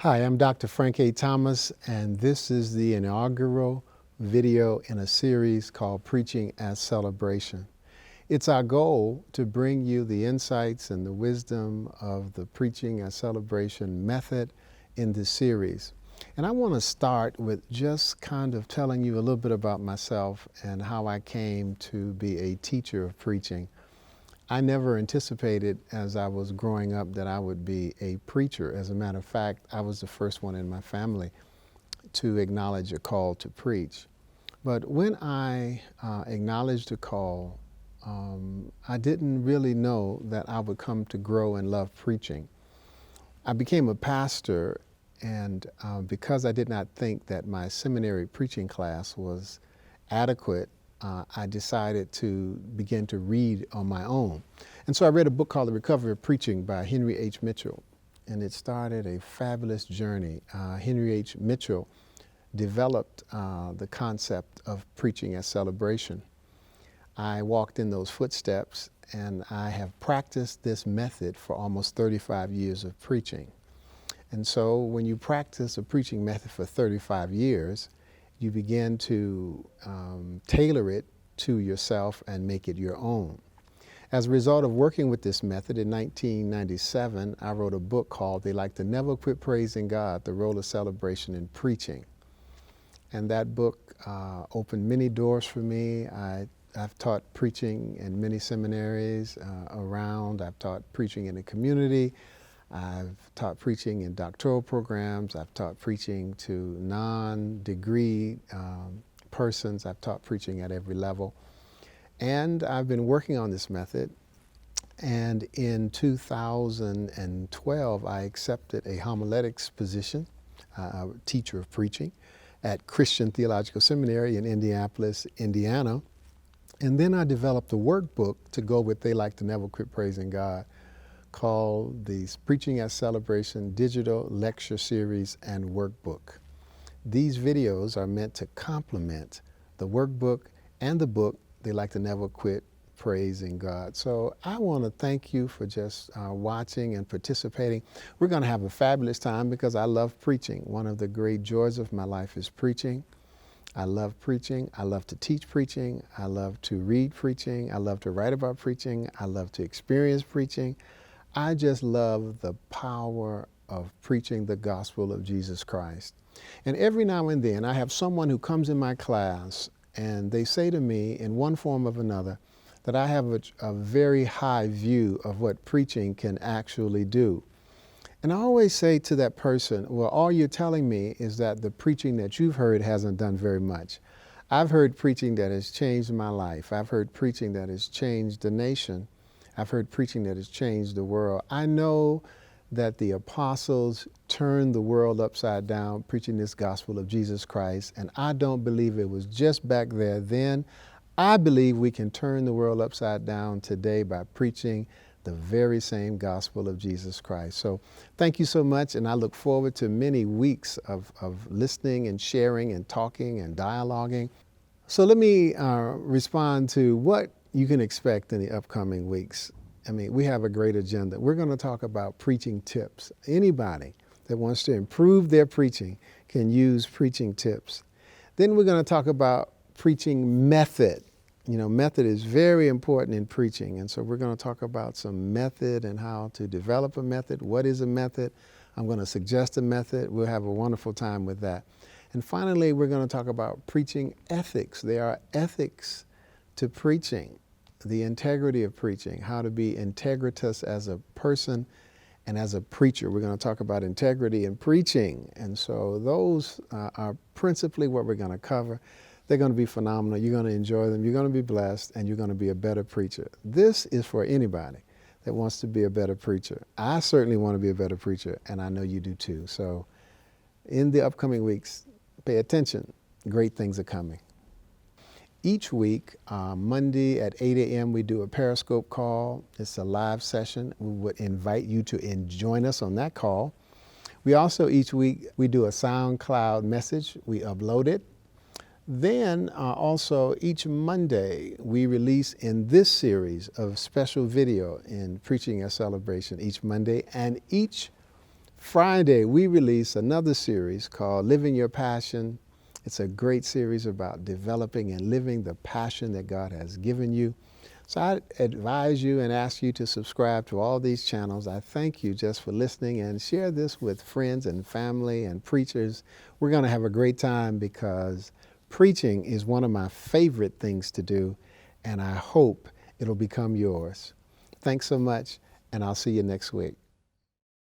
Hi, I'm Dr. Frank A. Thomas, and this is the inaugural video in a series called Preaching as Celebration. It's our goal to bring you the insights and the wisdom of the Preaching as Celebration method in this series. And I want to start with just kind of telling you a little bit about myself and how I came to be a teacher of preaching. I never anticipated as I was growing up that I would be a preacher. As a matter of fact, I was the first one in my family to acknowledge a call to preach. But when I acknowledged the call, I didn't really know that I would come to grow and love preaching. I became a pastor, and because I did not think that my seminary preaching class was adequate, I decided to begin to read on my own. And so I read a book called The Recovery of Preaching by Henry H. Mitchell, and it started a fabulous journey. Henry H. Mitchell developed the concept of preaching as celebration. I walked in those footsteps, and I have practiced this method for almost 35 years of preaching. And so when you practice a preaching method for 35 years, you begin to tailor it to yourself and make it your own. As a result of working with this method, in 1997, I wrote a book called They Like to Never Quit Praising God, The Role of Celebration in Preaching. And that book opened many doors for me. I've taught preaching in many seminaries around. I've taught preaching in the community. I've taught preaching in doctoral programs. I've taught preaching to non-degree persons. I've taught preaching at every level. And I've been working on this method. And in 2012, I accepted a homiletics position, a teacher of preaching, at Christian Theological Seminary in Indianapolis, Indiana. And then I developed a workbook to go with They Like to Never Quit Praising God, called the Preaching as Celebration Digital Lecture Series and Workbook. These videos are meant to complement the workbook and the book, They Like to Never Quit Praising God. So I want to thank you for just watching and participating. We're going to have a fabulous time because I love preaching. One of the great joys of my life is preaching. I love preaching. I love to teach preaching. I love to read preaching. I love to write about preaching. I love to experience preaching. I just love the power of preaching the gospel of Jesus Christ. And every now and then I have someone who comes in my class and they say to me in one form or another that I have a very high view of what preaching can actually do. And I always say to that person, well, all you're telling me is that the preaching that you've heard hasn't done very much. I've heard preaching that has changed my life. I've heard preaching that has changed the nation. I've heard preaching that has changed the world. I know that the apostles turned the world upside down preaching this gospel of Jesus Christ, and I don't believe it was just back there then. I believe we can turn the world upside down today by preaching the very same gospel of Jesus Christ. So thank you so much, and I look forward to many weeks of listening and sharing and talking and dialoguing. So let me respond to what you can expect in the upcoming weeks. I mean, we have a great agenda. We're going to talk about preaching tips. Anybody that wants to improve their preaching can use preaching tips. Then we're going to talk about preaching method. You know, method is very important in preaching. And so we're going to talk about some method and how to develop a method. What is a method? I'm going to suggest a method. We'll have a wonderful time with that. And finally, we're going to talk about preaching ethics. There are ethics to preaching. The integrity of preaching, how to be integritous as a person and as a preacher. We're going to talk about integrity in preaching. And so those are principally what we're going to cover. They're going to be phenomenal. You're going to enjoy them. You're going to be blessed, and you're going to be a better preacher. This is for anybody that wants to be a better preacher. I certainly want to be a better preacher, and I know you do too. So in the upcoming weeks, pay attention. Great things are coming. Each week, Monday at 8 a.m., we do a Periscope call. It's a live session. We would invite you to join us on that call. We also, each week, we do a SoundCloud message. We upload it. Then also each Monday, we release in this series of special video in Preaching as Celebration each Monday. And each Friday, we release another series called Living Your Passion. It's a great series about developing and living the passion that God has given you. So I advise you and ask you to subscribe to all these channels. I thank you just for listening, and share this with friends and family and preachers. We're going to have a great time because preaching is one of my favorite things to do, and I hope it'll become yours. Thanks so much, and I'll see you next week.